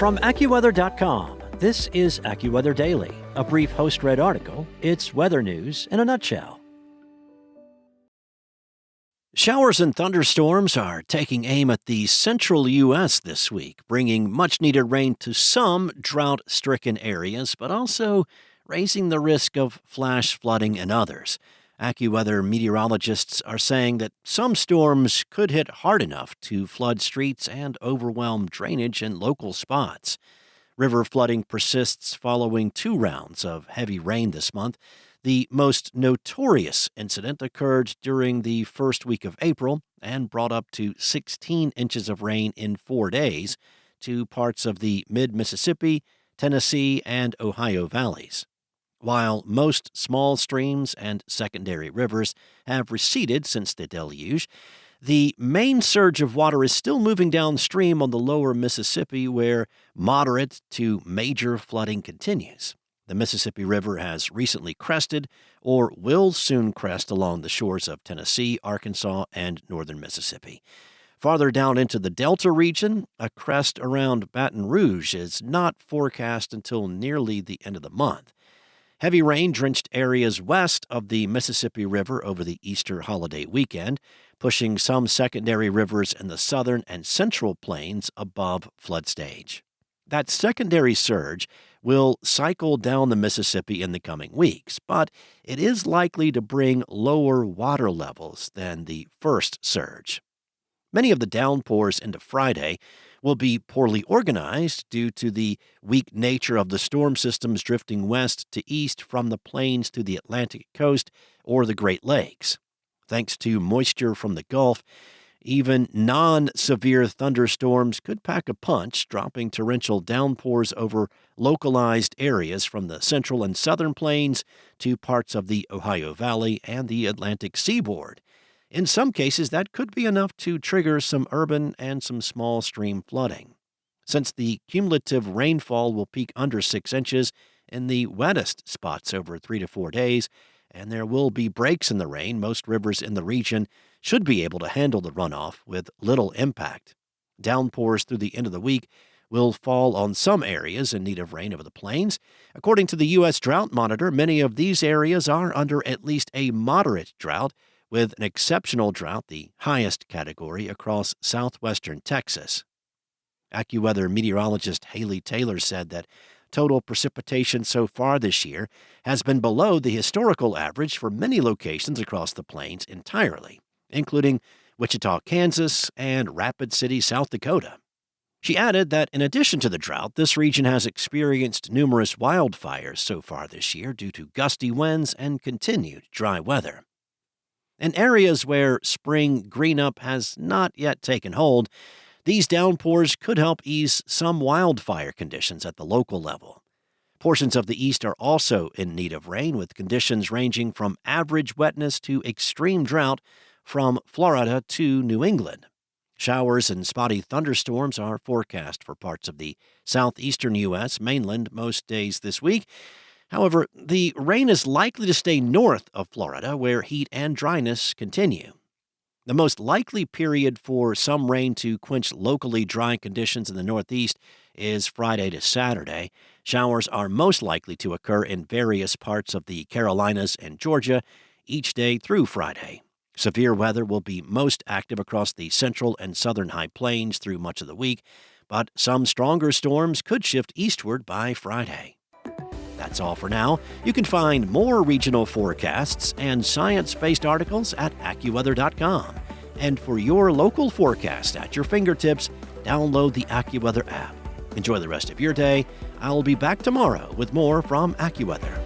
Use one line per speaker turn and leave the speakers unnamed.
From AccuWeather.com, this is AccuWeather Daily, a brief host-read article. It's weather news in a nutshell. Showers and thunderstorms are taking aim at the central U.S. this week, bringing much-needed rain to some drought-stricken areas, but also raising the risk of flash flooding in others. AccuWeather meteorologists are saying that some storms could hit hard enough to flood streets and overwhelm drainage in local spots. River flooding persists following 2 rounds of heavy rain this month. The most notorious incident occurred during the first week of April and brought up to 16 inches of rain in 4 days to parts of the mid-Mississippi, Tennessee, and Ohio valleys. While most small streams and secondary rivers have receded since the deluge, the main surge of water is still moving downstream on the lower Mississippi, where moderate to major flooding continues. The Mississippi River has recently crested or will soon crest along the shores of Tennessee, Arkansas, and northern Mississippi. Farther down into the Delta region, a crest around Baton Rouge is not forecast until nearly the end of the month. Heavy rain drenched areas west of the Mississippi River over the Easter holiday weekend, pushing some secondary rivers in the southern and central plains above flood stage. That secondary surge will cycle down the Mississippi in the coming weeks, but it is likely to bring lower water levels than the first surge. Many of the downpours into Friday will be poorly organized due to the weak nature of the storm systems drifting west to east from the plains to the Atlantic coast or the Great Lakes. Thanks to moisture from the Gulf, even non-severe thunderstorms could pack a punch, dropping torrential downpours over localized areas from the central and southern plains to parts of the Ohio Valley and the Atlantic seaboard. In some cases, that could be enough to trigger some urban and some small stream flooding. Since the cumulative rainfall will peak under 6 inches in the wettest spots over 3 to 4 days, and there will be breaks in the rain, most rivers in the region should be able to handle the runoff with little impact. Downpours through the end of the week will fall on some areas in need of rain over the plains. According to the U.S. Drought Monitor, many of these areas are under at least a moderate drought, with an exceptional drought, the highest category, across southwestern Texas. AccuWeather meteorologist Haley Taylor said that total precipitation so far this year has been below the historical average for many locations across the plains entirely, including Wichita, Kansas, and Rapid City, South Dakota. She added that in addition to the drought, this region has experienced numerous wildfires so far this year due to gusty winds and continued dry weather. In areas where spring greenup has not yet taken hold, these downpours could help ease some wildfire conditions at the local level. Portions of the east are also in need of rain, with conditions ranging from average wetness to extreme drought from Florida to New England. Showers and spotty thunderstorms are forecast for parts of the southeastern U.S. mainland most days this week. However, the rain is likely to stay north of Florida, where heat and dryness continue. The most likely period for some rain to quench locally dry conditions in the Northeast is Friday to Saturday. Showers are most likely to occur in various parts of the Carolinas and Georgia each day through Friday. Severe weather will be most active across the central and southern high plains through much of the week, but some stronger storms could shift eastward by Friday. That's all for now. You can find more regional forecasts and science-based articles at AccuWeather.com. And for your local forecast at your fingertips, download the AccuWeather app. Enjoy the rest of your day. I'll be back tomorrow with more from AccuWeather.